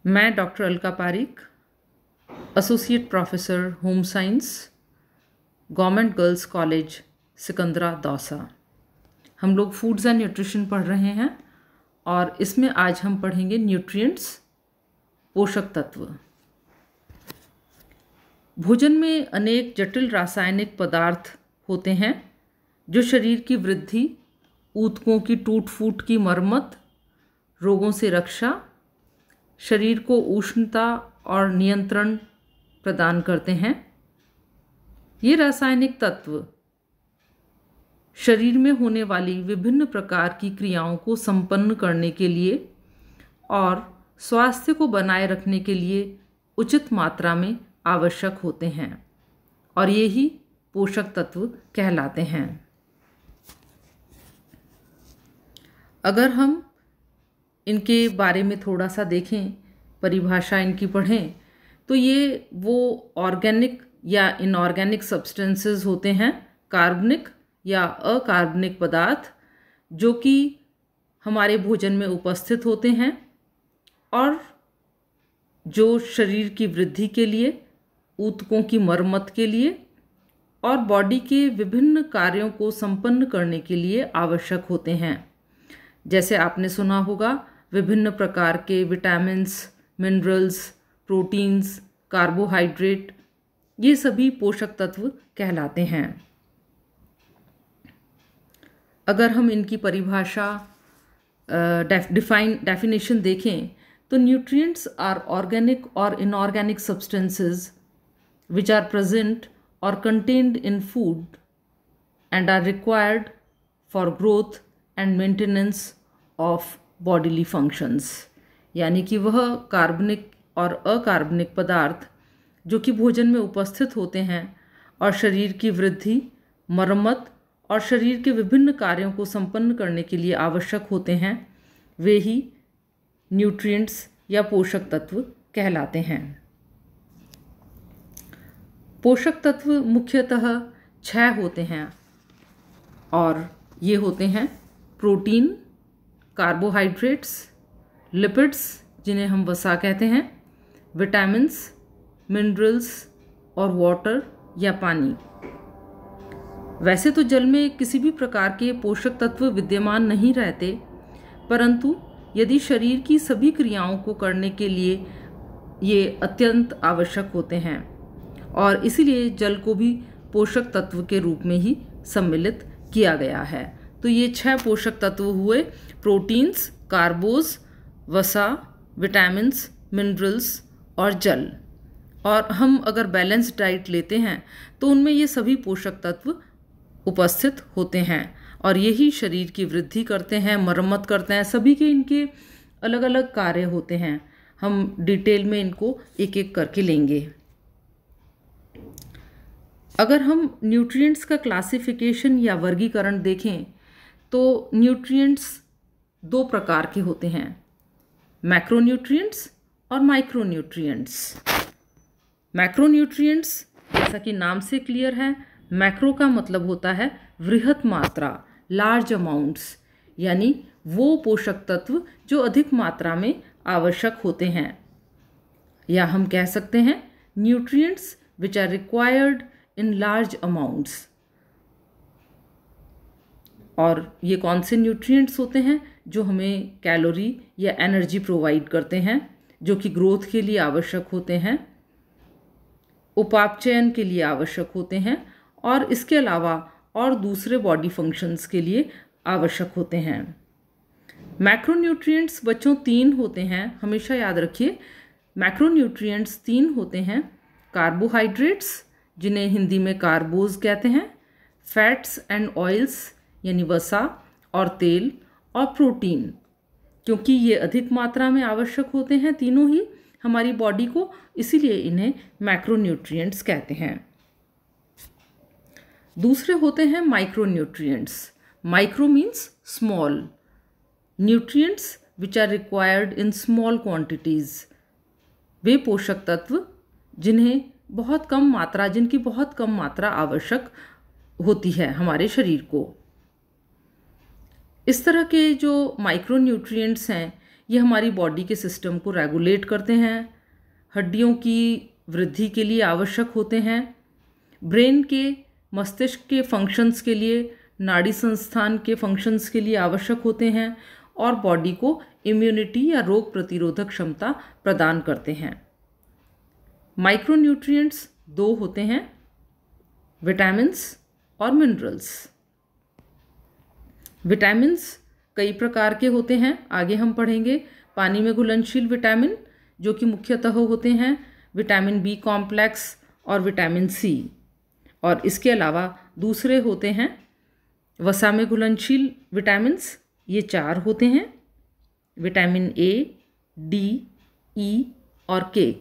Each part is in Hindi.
मैं doctor Alka Parik, associate professor home science, government girls college Sikandra Dausa. हम लोग फूड्स एंड न्यूट्रिशन पढ़ रहे हैं और इसमें आज हम पढ़ेंगे न्यूट्रिएंट्स, पोषक तत्व। भोजन में अनेक जटिल रासायनिक पदार्थ होते हैं जो शरीर की वृद्धि, ऊतकों की टूट फूट की मरम्मत, रोगों से रक्षा, शरीर को उष्णता और नियंत्रण प्रदान करते हैं। ये रासायनिक तत्व शरीर में होने वाली विभिन्न प्रकार की क्रियाओं को संपन्न करने के लिए और स्वास्थ्य को बनाए रखने के लिए उचित मात्रा में आवश्यक होते हैं और ये ही पोषक तत्व कहलाते हैं। अगर हम इनके बारे में थोड़ा सा देखें, परिभाषा इनकी पढ़ें, तो ये वो ऑर्गेनिक या इनऑर्गेनिक सब्सटेंसेस होते हैं, कार्बनिक या अकार्बनिक पदार्थ, जो कि हमारे भोजन में उपस्थित होते हैं और जो शरीर की वृद्धि के लिए, ऊतकों की मरम्मत के लिए और बॉडी के विभिन्न कार्यों को संपन्न करने के लिए आवश्यक होते हैं। जैसे आपने सुना होगा, विभिन्न प्रकार के विटामिन्स, मिनरल्स, प्रोटीन्स, कार्बोहाइड्रेट, ये सभी पोषक तत्व कहलाते हैं। अगर हम इनकी परिभाषा डेफिनेशन देखें तो न्यूट्रिएंट्स आर ऑर्गेनिक और inorganic substances which are present or contained in food and are required for growth and maintenance of bodily functions। यानी कि वह कार्बनिक और अकार्बनिक पदार्थ जो कि भोजन में उपस्थित होते हैं और शरीर की वृद्धि, मरम्मत और शरीर के विभिन्न कार्यों को संपन्न करने के लिए आवश्यक होते हैं, वे ही न्यूट्रिएंट्स या पोषक तत्व कहलाते हैं। पोषक तत्व मुख्यतः 6 होते हैं और ये होते हैं प्रोटीन, कार्बोहाइड्रेट्स, लिपिड्स जिन्हें हम वसा कहते हैं, विटामिन्स, मिनरल्स और वाटर या पानी। वैसे तो जल में किसी भी प्रकार के पोषक तत्व विद्यमान नहीं रहते, परंतु यदि शरीर की सभी क्रियाओं को करने के लिए ये अत्यंत आवश्यक होते हैं और इसीलिए जल को भी पोषक तत्व के रूप में ही सम्मिलित किया गया है। तो ये 6 पोषक तत्व हुए, प्रोटीन्स, कार्बोज, वसा, विटामिन्स, मिनरल्स और जल। और हम अगर बैलेंस्ड डाइट लेते हैं तो उनमें ये सभी पोषक तत्व उपस्थित होते हैं और यही शरीर की वृद्धि करते हैं, मरम्मत करते हैं। सभी के इनके अलग अलग कार्य होते हैं। हम डिटेल में इनको एक एक करके लेंगे। अगर हम न्यूट्रिएंट्स का क्लासिफिकेशन या वर्गीकरण देखें तो न्यूट्रिएंट्स 2 प्रकार के होते हैं, मैक्रोन्यूट्रिएंट्स और माइक्रोन्यूट्रिएंट्स। मैक्रोन्यूट्रिएंट्स जैसा कि नाम से क्लियर है, मैक्रो का मतलब होता है वृहत मात्रा, लार्ज अमाउंट्स, यानी वो पोषक तत्व जो अधिक मात्रा में आवश्यक होते हैं, या हम कह सकते हैं nutrients which are required in large amounts. और ये कौन से न्यूट्रिएंट्स होते हैं जो हमें कैलोरी या एनर्जी प्रोवाइड करते हैं, जो कि ग्रोथ के लिए आवश्यक होते हैं, उपापचयन के लिए आवश्यक होते हैं और इसके अलावा और दूसरे बॉडी फंक्शंस के लिए आवश्यक होते हैं। मैक्रोन्यूट्रिएंट्स बच्चों 3 होते हैं, हमेशा याद रखिए। मैक्रोन्यूट्रिएंट्स 3 होते हैं, कार्बोहाइड्रेट्स जिन्हें हिंदी में कार्बोज कहते हैं, फैट्स एंड ऑयल्स यानी वसा और तेल, और प्रोटीन, क्योंकि ये अधिक मात्रा में आवश्यक होते हैं तीनों ही हमारी बॉडी को, इसीलिए इन्हें मैक्रोन्यूट्रिएंट्स कहते हैं। दूसरे होते हैं micronutrients. Micro means small, nutrients which are required in small quantities. वे पोषक तत्व जिनकी बहुत कम मात्रा आवश्यक होती है हमारे शरीर को। इस तरह के जो माइक्रोन्यूट्रिएंट्स हैं ये हमारी बॉडी के सिस्टम को रेगुलेट करते हैं, हड्डियों की वृद्धि के लिए आवश्यक होते हैं, ब्रेन के मस्तिष्क के फंक्शंस के लिए, नाड़ी संस्थान के फंक्शंस के लिए आवश्यक होते हैं और बॉडी को इम्यूनिटी या रोग प्रतिरोधक क्षमता प्रदान करते हैं। माइक्रोन्यूट्रिएंट्स दो होते हैं, विटामिन्स और मिनरल्स। विटामिन्स कई प्रकार के होते हैं, आगे हम पढ़ेंगे। पानी में घुलनशील विटामिन जो कि मुख्यतः होते हैं विटामिन बी कॉम्प्लेक्स और विटामिन सी, और इसके अलावा दूसरे होते हैं वसा में घुलनशील विटामिन्स, ये 4 होते हैं, विटामिन ए, डी, ई और के।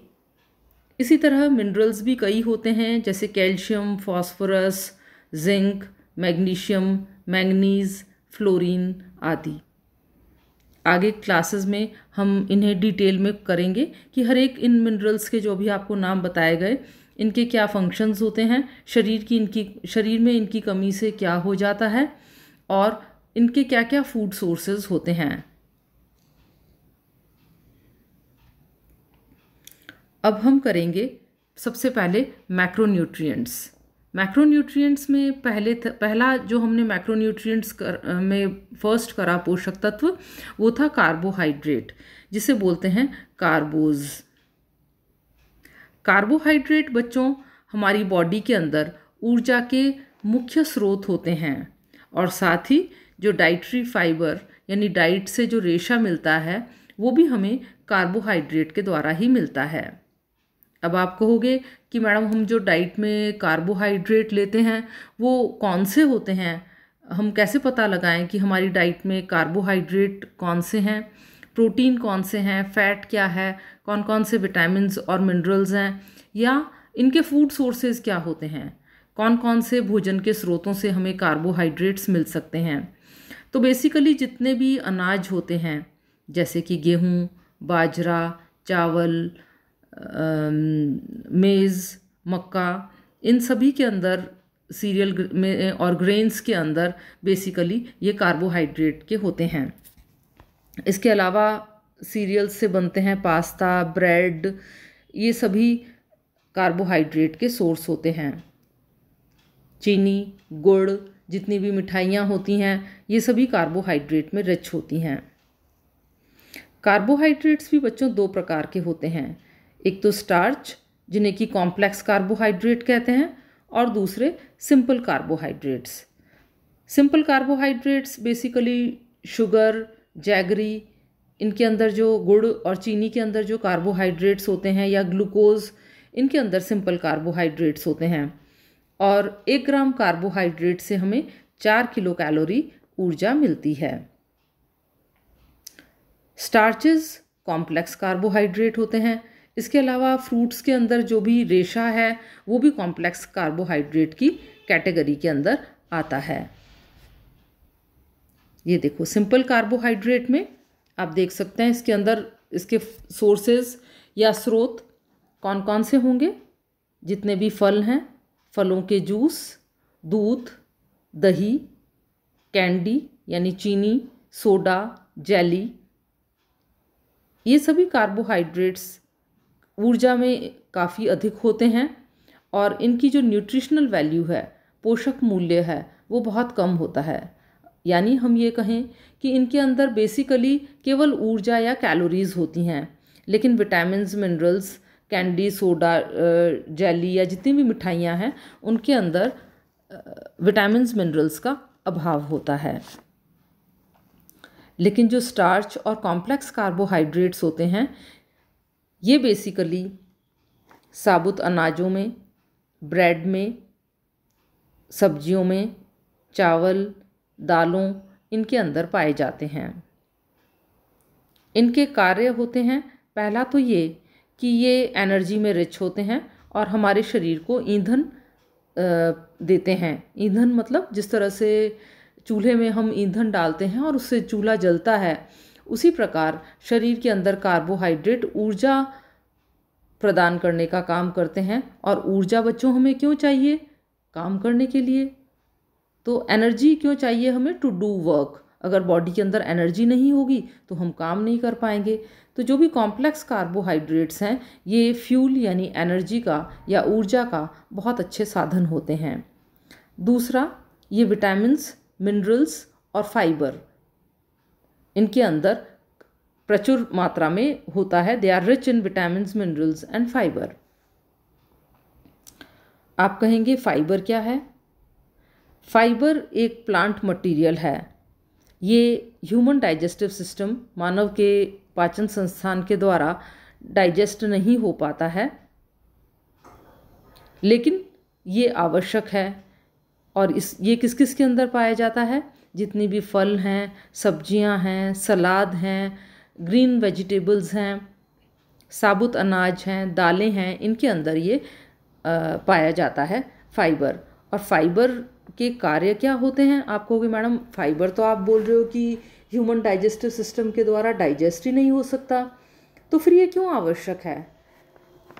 इसी तरह मिनरल्स भी कई होते हैं, जैसे calcium, phosphorus, zinc, magnesium, manganese, fluorine आदि। आगे क्लासेस में हम इन्हें डिटेल में करेंगे कि हर एक इन मिनरल्स के जो भी आपको नाम बताए गए इनके क्या फंक्शंस होते हैं, शरीर में इनकी कमी से क्या हो जाता है और इनके क्या क्या फूड सोर्सेज होते हैं। अब हम करेंगे सबसे पहले मैक्रोन्यूट्रिएंट्स। मैक्रोन्यूट्रिएंट्स में पहला जो हमने मैक्रोन्यूट्रिएंट्स में फर्स्ट करा पोषक तत्व वो था कार्बोहाइड्रेट, जिसे बोलते हैं कार्बोज। कार्बोहाइड्रेट बच्चों हमारी बॉडी के अंदर ऊर्जा के मुख्य स्रोत होते हैं और साथ ही जो डाइटरी फाइबर यानी डाइट से जो रेशा मिलता है वो भी हमें कार्बोहाइड्रेट के द्वारा ही मिलता है। अब आप कहोगे कि मैडम हम जो डाइट में कार्बोहाइड्रेट लेते हैं वो कौन से होते हैं, हम कैसे पता लगाएं कि हमारी डाइट में कार्बोहाइड्रेट कौन से हैं, प्रोटीन कौन से हैं, फैट क्या है, कौन कौन से विटामिन्स और मिनरल्स हैं, या इनके फूड सोर्सेज क्या होते हैं, कौन कौन से भोजन के स्रोतों से हमें कार्बोहाइड्रेट्स मिल सकते हैं। तो बेसिकली जितने भी अनाज होते हैं जैसे कि गेहूँ, बाजरा, चावल, मेज़, मक्का, इन सभी के अंदर सीरियल में और ग्रेन्स के अंदर बेसिकली ये कार्बोहाइड्रेट के होते हैं। इसके अलावा सीरियल्स से बनते हैं पास्ता, ब्रेड, ये सभी कार्बोहाइड्रेट के सोर्स होते हैं। चीनी, गुड़, जितनी भी मिठाइयाँ होती हैं ये सभी कार्बोहाइड्रेट में रिच होती हैं। कार्बोहाइड्रेट्स भी बच्चों दो प्रकार के होते हैं, एक तो स्टार्च जिन्हें कि कॉम्प्लेक्स कार्बोहाइड्रेट कहते हैं और दूसरे simple carbohydrates. Simple carbohydrates basically sugar, jaggery, इनके अंदर जो गुड़ और चीनी के अंदर जो कार्बोहाइड्रेट्स होते हैं या ग्लूकोज, इनके अंदर सिंपल कार्बोहाइड्रेट्स होते हैं और 1 ग्राम कार्बोहाइड्रेट से हमें 4 किलो कैलोरी ऊर्जा मिलती है। स्टार्चेस कॉम्प्लेक्स कार्बोहाइड्रेट होते हैं। इसके अलावा फ्रूट्स के अंदर जो भी रेशा है वो भी कॉम्प्लेक्स कार्बोहाइड्रेट की कैटेगरी के अंदर आता है। ये देखो सिंपल कार्बोहाइड्रेट में आप देख सकते हैं इसके अंदर इसके सोर्सेज या स्रोत कौन कौन से होंगे। जितने भी फल हैं, फलों के जूस, दूध, दही, कैंडी यानी चीनी, सोडा, जेली, ये सभी कार्बोहाइड्रेट्स ऊर्जा में काफ़ी अधिक होते हैं और इनकी जो न्यूट्रिशनल वैल्यू है, पोषक मूल्य है, वो बहुत कम होता है। यानी हम ये कहें कि इनके अंदर बेसिकली केवल ऊर्जा या कैलोरीज होती हैं, लेकिन vitamins, minerals, candy, soda, jelly या जितनी भी मिठाइयाँ हैं उनके अंदर विटामिन्स, मिनरल्स का अभाव होता है। लेकिन जो स्टार्च और कॉम्प्लेक्स कार्बोहाइड्रेट्स होते हैं ये बेसिकली साबुत अनाजों में, ब्रेड में, सब्जियों में, चावल, दालों, इनके अंदर पाए जाते हैं। इनके कार्य होते हैं, पहला तो ये कि ये एनर्जी में रिच होते हैं और हमारे शरीर को ईंधन देते हैं। ईंधन मतलब जिस तरह से चूल्हे में हम ईंधन डालते हैं और उससे चूल्हा जलता है, उसी प्रकार शरीर के अंदर कार्बोहाइड्रेट ऊर्जा प्रदान करने का काम करते हैं। और ऊर्जा बच्चों हमें क्यों चाहिए? काम करने के लिए। तो एनर्जी क्यों चाहिए हमें? To do work. अगर बॉडी के अंदर एनर्जी नहीं होगी तो हम काम नहीं कर पाएंगे। तो जो भी कॉम्प्लेक्स कार्बोहाइड्रेट्स हैं ये फ्यूल यानी एनर्जी का या ऊर्जा का बहुत अच्छे साधन होते हैं। दूसरा, ये विटामिन्स, मिनरल्स और फाइबर इनके अंदर प्रचुर मात्रा में होता है। They are rich in vitamins, minerals and fibre. आप कहेंगे फाइबर क्या है? फाइबर एक प्लांट मटेरियल है। ये ह्यूमन डाइजेस्टिव सिस्टम, मानव के पाचन संस्थान के द्वारा डाइजेस्ट नहीं हो पाता है, लेकिन ये आवश्यक है। और ये किस किस के अंदर पाया जाता है? जितनी भी फल हैं, सब्जियां हैं, सलाद हैं, ग्रीन वेजिटेबल्स हैं, साबुत अनाज हैं, दालें हैं, इनके अंदर ये पाया जाता है फाइबर। और फाइबर के कार्य क्या होते हैं? आप कहोगे मैडम फाइबर तो आप बोल रहे हो कि ह्यूमन डाइजेस्टिव सिस्टम के द्वारा डाइजेस्ट ही नहीं हो सकता, तो फिर ये क्यों आवश्यक है?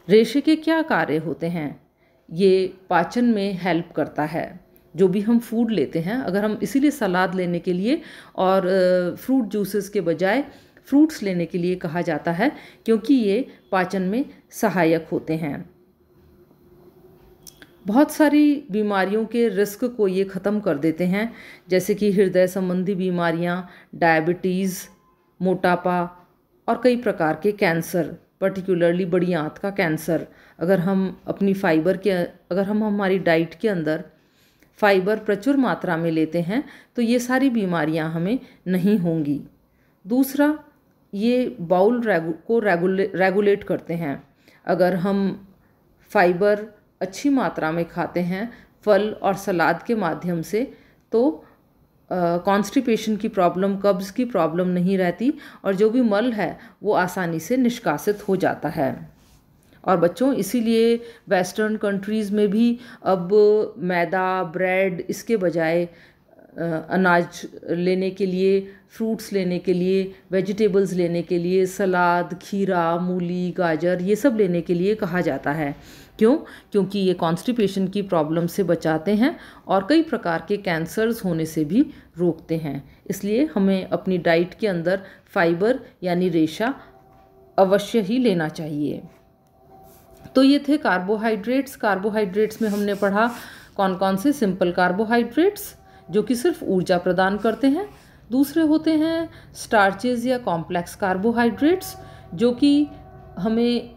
रेशे के क्या कार्य होते हैं? ये पाचन में हेल्प करता है। जो भी हम फूड लेते हैं, अगर हम इसीलिए सलाद लेने के लिए और फ्रूट जूसेस के बजाय फ्रूट्स लेने के लिए कहा जाता है, क्योंकि ये पाचन में सहायक होते हैं। बहुत सारी बीमारियों के रिस्क को ये ख़त्म कर देते हैं, जैसे कि हृदय संबंधी बीमारियां, डायबिटीज़, मोटापा और कई प्रकार के कैंसर, पर्टिकुलरली बड़ी आंत का कैंसर। अगर हम हमारी डाइट के अंदर फाइबर प्रचुर मात्रा में लेते हैं तो ये सारी बीमारियां हमें नहीं होंगी। दूसरा, ये बाउल को रेगुलेट करते हैं। अगर हम फाइबर अच्छी मात्रा में खाते हैं फल और सलाद के माध्यम से, तो कॉन्स्टिपेशन की प्रॉब्लम, कब्ज़ की प्रॉब्लम नहीं रहती और जो भी मल है वो आसानी से निष्कासित हो जाता है। और बच्चों, इसीलिए वेस्टर्न कंट्रीज़ में भी अब मैदा, ब्रेड, इसके बजाय अनाज लेने के लिए, फ्रूट्स लेने के लिए, वेजिटेबल्स लेने के लिए, सलाद, खीरा, मूली, गाजर, ये सब लेने के लिए कहा जाता है। क्यों? क्योंकि ये कॉन्स्टिपेशन की प्रॉब्लम से बचाते हैं और कई प्रकार के कैंसर्स होने से भी रोकते हैं। इसलिए हमें अपनी डाइट के अंदर फाइबर यानी रेशा अवश्य ही लेना चाहिए। तो ये थे कार्बोहाइड्रेट्स। कार्बोहाइड्रेट्स में हमने पढ़ा कौन कौन से? सिंपल कार्बोहाइड्रेट्स जो कि सिर्फ ऊर्जा प्रदान करते हैं। दूसरे होते हैं स्टार्चेज या कॉम्प्लेक्स कार्बोहाइड्रेट्स जो कि हमें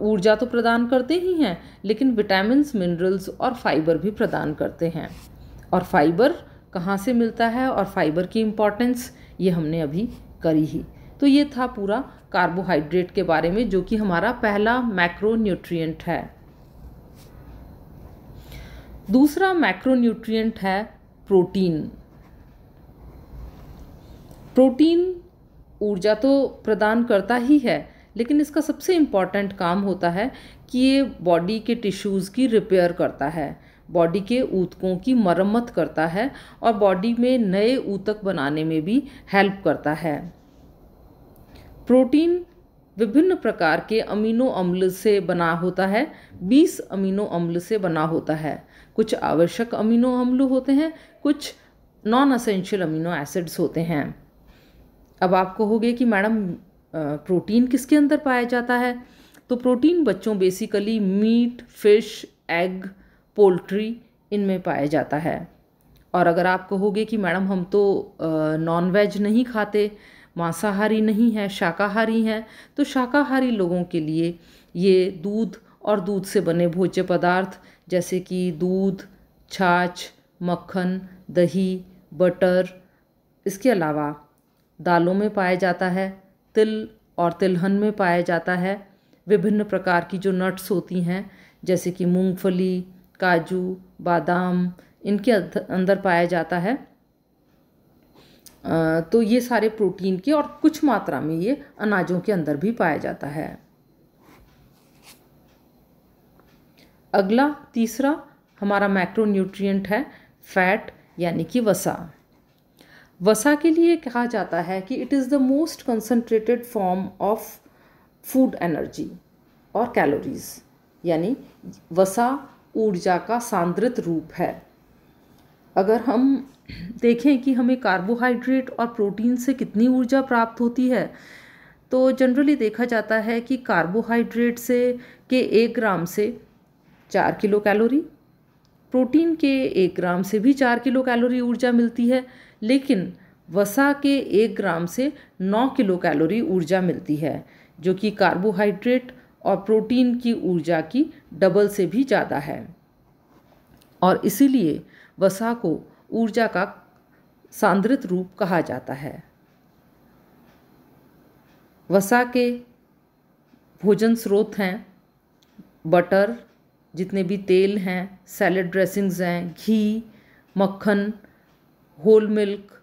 ऊर्जा तो प्रदान करते ही हैं, लेकिन विटामिन्स, मिनरल्स और फाइबर भी प्रदान करते हैं। और फाइबर कहाँ से मिलता है और फाइबर की इम्पॉर्टेंस ये हमने अभी करी ही। तो ये था पूरा कार्बोहाइड्रेट के बारे में, जो कि हमारा पहला मैक्रोन्यूट्रिएंट है। दूसरा मैक्रोन्यूट्रिएंट है प्रोटीन। प्रोटीन ऊर्जा तो प्रदान करता ही है, लेकिन इसका सबसे इम्पॉर्टेंट काम होता है कि ये बॉडी के टिश्यूज़ की रिपेयर करता है, बॉडी के ऊतकों की मरम्मत करता है और बॉडी में नए ऊतक बनाने में भी हेल्प करता है। प्रोटीन विभिन्न प्रकार के अमीनो अम्ल से बना होता है। 20 अमीनो अम्ल से बना होता है। कुछ आवश्यक अमीनो अम्ल होते हैं, कुछ नॉन एसेंशियल अमीनो एसिड्स होते हैं। अब आप कहोगे कि मैडम प्रोटीन किसके अंदर पाया जाता है? तो प्रोटीन बच्चों basically meat, fish, egg, poultry, इनमें पाया जाता है। और अगर आप कहोगे कि मैडम हम तो नॉन वेज नहीं खाते, मांसाहारी नहीं है, शाकाहारी हैं, तो शाकाहारी लोगों के लिए ये दूध और दूध से बने भोज्य पदार्थ जैसे कि दूध, छाछ, मक्खन, दही, बटर, इसके अलावा दालों में पाया जाता है, तिल और तिलहन में पाया जाता है, विभिन्न प्रकार की जो नट्स होती हैं जैसे कि मूंगफली, काजू, बादाम, इनके अंदर पाया जाता है। तो ये सारे प्रोटीन के, और कुछ मात्रा में ये अनाजों के अंदर भी पाया जाता है। अगला तीसरा हमारा मैक्रोन्यूट्रिएंट है फैट यानी कि वसा। वसा के लिए कहा जाता है कि it is the most concentrated form of food energy और कैलोरीज, यानी वसा ऊर्जा का सांद्रित रूप है। अगर हम देखें कि हमें कार्बोहाइड्रेट और प्रोटीन से कितनी ऊर्जा प्राप्त होती है, तो जनरली देखा जाता है कि कार्बोहाइड्रेट से के 1 ग्राम से 4 किलो कैलोरी, प्रोटीन के 1 ग्राम से भी 4 किलो कैलोरी ऊर्जा मिलती है, लेकिन वसा के 1 ग्राम से 9 किलो कैलोरी ऊर्जा मिलती है, जो कि कार्बोहाइड्रेट और प्रोटीन की ऊर्जा की डबल से भी ज़्यादा है। और इसीलिए वसा को ऊर्जा का सांद्रित रूप कहा जाता है। वसा के भोजन स्रोत हैं बटर, जितने भी तेल हैं, सैलेड ड्रेसिंग्स हैं, घी, मक्खन, होल मिल्क,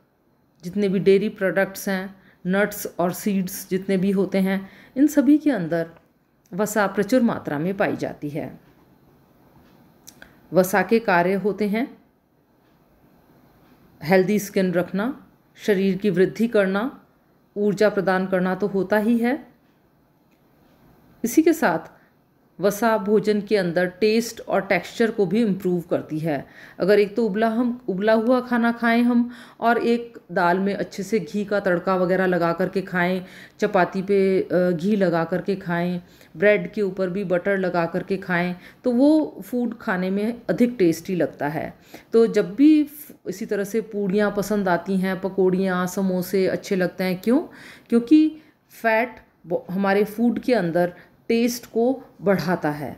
जितने भी डेयरी प्रोडक्ट्स हैं, नट्स और सीड्स जितने भी होते हैं, इन सभी के अंदर वसा प्रचुर मात्रा में पाई जाती है। वसा के कार्य होते हैं हेल्दी स्किन रखना, शरीर की वृद्धि करना, ऊर्जा प्रदान करना तो होता ही है। इसी के साथ वसा भोजन के अंदर टेस्ट और टेक्सचर को भी इम्प्रूव करती है। अगर एक तो उबला हुआ खाना खाएं हम, और एक दाल में अच्छे से घी का तड़का वगैरह लगा करके खाएं, चपाती पे घी लगा करके खाएं, ब्रेड के ऊपर भी बटर लगा करके खाएं, तो वो फूड खाने में अधिक टेस्टी लगता है। तो जब भी इसी तरह से पूड़ियाँ पसंद आती हैं, पकौड़ियाँ, समोसे अच्छे लगते हैं, क्यों? क्योंकि फैट हमारे फूड के अंदर टेस्ट को बढ़ाता है।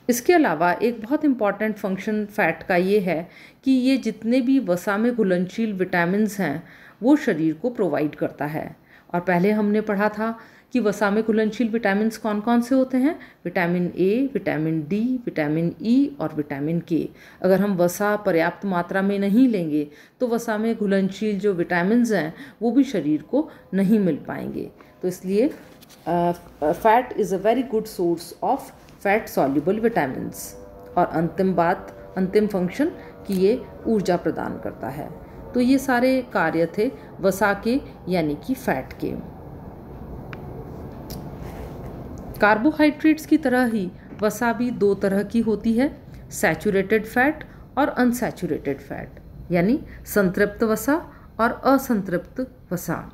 इसके अलावा एक बहुत इम्पॉर्टेंट फंक्शन फैट का ये है कि ये जितने भी वसा में घुलनशील विटामिन्स हैं वो शरीर को प्रोवाइड करता है। और पहले हमने पढ़ा था कि वसा में घुलनशील विटामिन्स कौन कौन से होते हैं? Vitamin A, vitamin D, vitamin E और विटामिन के। अगर हम वसा पर्याप्त मात्रा में नहीं लेंगे तो वसा में घुलनशील जो विटामिन्स हैं वो भी शरीर को नहीं मिल पाएंगे। तो इसलिए fat is a very good source of fat soluble vitamins. और अंतिम फंक्शन कि ये ऊर्जा प्रदान करता है। तो ये सारे कार्य थे वसा के, यानी कि फैट के। कार्बोहाइड्रेट्स की तरह ही वसा भी 2 तरह की होती है, सैचुरेटेड फैट और अनसैचुरेटेड फैट, यानी संतृप्त वसा और असंतृप्त वसा।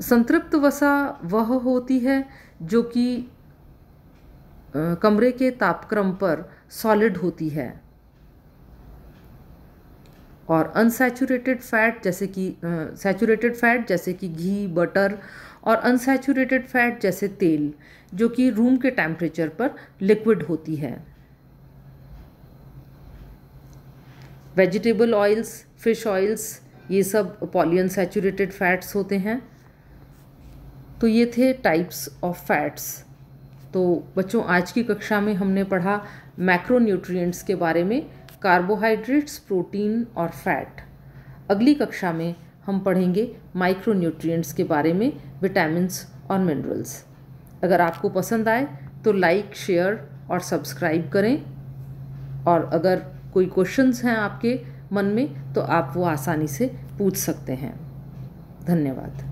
संतृप्त वसा वह होती है जो कि कमरे के तापक्रम पर सॉलिड होती है, और अनसैचुरेटेड फैट जैसे कि सैचुरेटेड फैट जैसे कि घी, बटर, और अनसैचुरेटेड फैट जैसे तेल जो कि रूम के टेम्परेचर पर लिक्विड होती है। वेजिटेबल ऑयल्स, फिश ऑयल्स, ये सब पॉलीअनसैचुरेटेड फैट्स होते हैं। तो ये थे टाइप्स ऑफ फैट्स। तो बच्चों, आज की कक्षा में हमने पढ़ा मैक्रोन्यूट्रिएंट्स के बारे में, कार्बोहाइड्रेट्स, प्रोटीन और फैट। अगली कक्षा में हम पढ़ेंगे माइक्रोन्यूट्रिएंट्स के बारे में, विटामिन्स और मिनरल्स। अगर आपको पसंद आए तो लाइक, शेयर और सब्सक्राइब करें, और अगर कोई क्वेश्चंस हैं आपके मन में तो आप वो आसानी से पूछ सकते हैं। धन्यवाद।